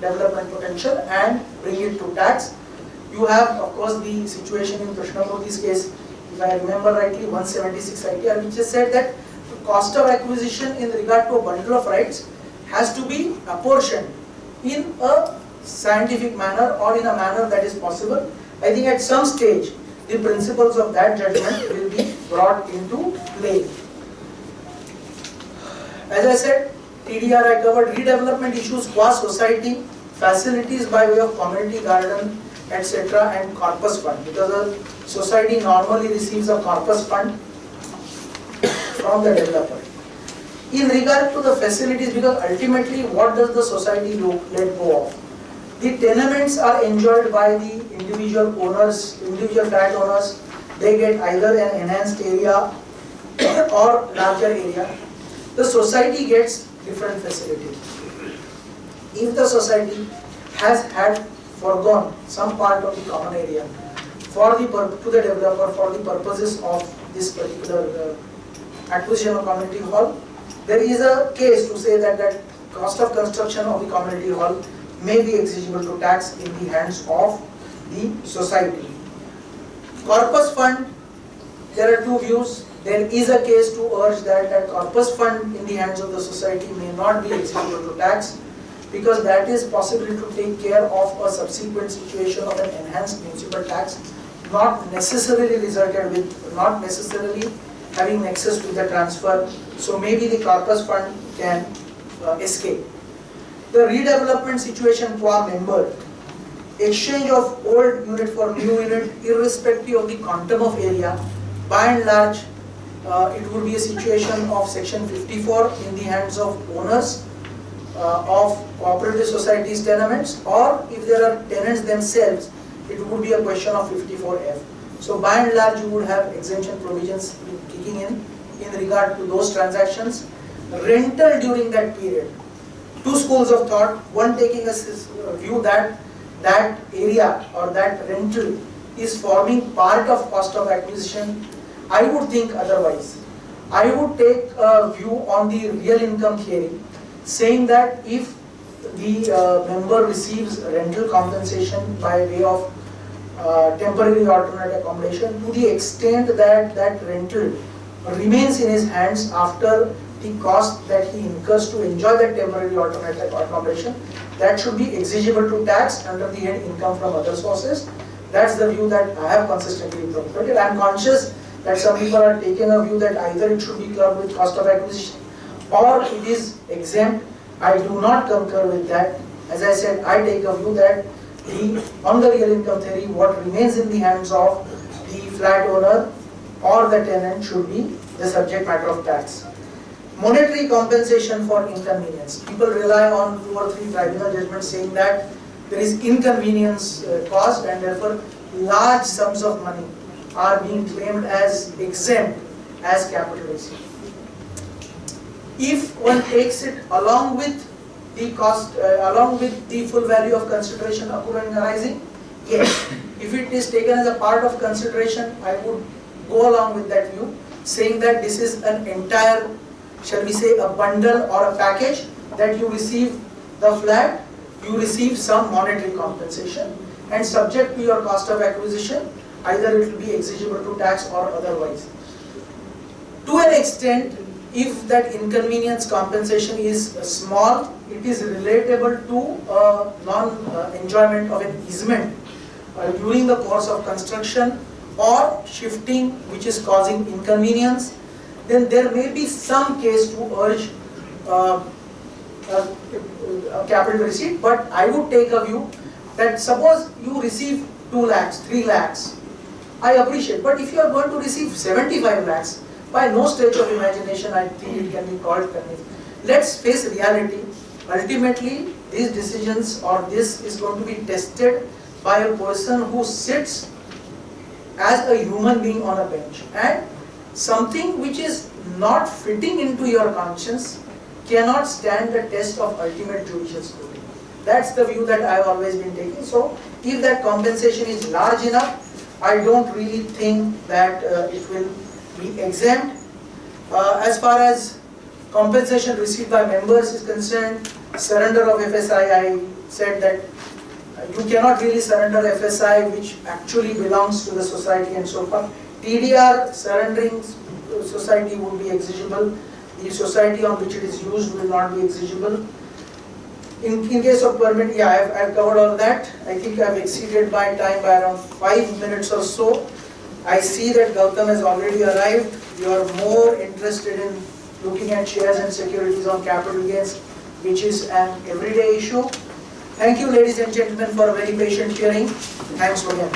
development potential and bring it to tax. You have, of course, the situation in Krishnamurthy's case, if I remember rightly, 176 ITR, which has said that the cost of acquisition in regard to a bundle of rights has to be apportioned in a scientific manner or in a manner that is possible. I think at some stage, the principles of that judgment will be brought into play. As I said, TDR I covered, redevelopment issues, qua society, facilities by way of community garden, etc. and corpus fund, because a society normally receives a corpus fund from the developer. In regard to the facilities, because ultimately what does the society let go of? The tenements are enjoyed by the individual owners, individual flat owners. They get either an enhanced area or larger area. The society gets different facilities. If the society has had foregone some part of the common area to the developer for the purposes of this particular acquisition of community hall, there is a case to say that that cost of construction of the community hall may be exigible to tax in the hands of the society. Corpus fund, there are two views. There is a case to urge that that corpus fund in the hands of the society may not be exigible to tax, because that is possible to take care of a subsequent situation of an enhanced municipal tax, not necessarily resulted with, not necessarily having nexus with the transfer. So maybe the corpus fund can escape. The redevelopment situation qua member, exchange of old unit for new unit, irrespective of the quantum of area, by and large, it would be a situation of section 54 in the hands of owners of cooperative societies tenements, or if there are tenants themselves, it would be a question of 54F. So by and large, you would have exemption provisions kicking in regard to those transactions. Rental during that period. Two schools of thought, one taking a view that that area or that rental is forming part of cost of acquisition. I would think otherwise. I would take a view on the real income theory, saying that if the member receives rental compensation by way of temporary alternate accommodation, to the extent that that rental remains in his hands after the cost that he incurs to enjoy that temporary alternate accommodation, that should be exigible to tax under the head income from other sources. That's the view that I have consistently propagated. I am conscious that some people are taking a view that either it should be clubbed with cost of acquisition or it is exempt. I do not concur with that. As I said, I take a view that on the real income theory, what remains in the hands of the flat owner or the tenant should be the subject matter of tax. Monetary compensation for inconvenience. People rely on 2 or 3 tribunal judgments saying that there is inconvenience caused and therefore large sums of money are being claimed as exempt as capital receipt. If one takes it along with the cost, along with the full value of consideration accruing arising, yes. If it is taken as a part of consideration, I would go along with that view, saying that this is an entire, shall we say, a bundle or a package that you receive the flat, you receive some monetary compensation, and subject to your cost of acquisition, either it will be exigible to tax or otherwise. To an extent, if that inconvenience compensation is small, it is relatable to non-enjoyment of an easement during the course of construction or shifting which is causing inconvenience, then there may be some case to urge a capital receipt. But I would take a view that suppose you receive 2 lakhs, 3 lakhs, I appreciate, but if you are going to receive 75 lakhs, by no stretch of imagination I think it can be called convenience. Let's face reality. Ultimately, these decisions or this is going to be tested by a person who sits as a human being on a bench, and something which is not fitting into your conscience cannot stand the test of ultimate judicial scrutiny. That's the view that I have always been taking. So, if that compensation is large enough, I don't really think that it will be exempt. As far as compensation received by members is concerned, surrender of FSI, I said that you cannot really surrender FSI which actually belongs to the society and so forth. TDR surrendering society would be exigible. The society on which it is used will not be exigible. In case of permit, yeah, I've covered all that. I think I've exceeded my time by around 5 minutes or so. I see that Gautam has already arrived. You are more interested in looking at shares and securities on capital gains, which is an everyday issue. Thank you, ladies and gentlemen, for a very patient hearing. Thanks again.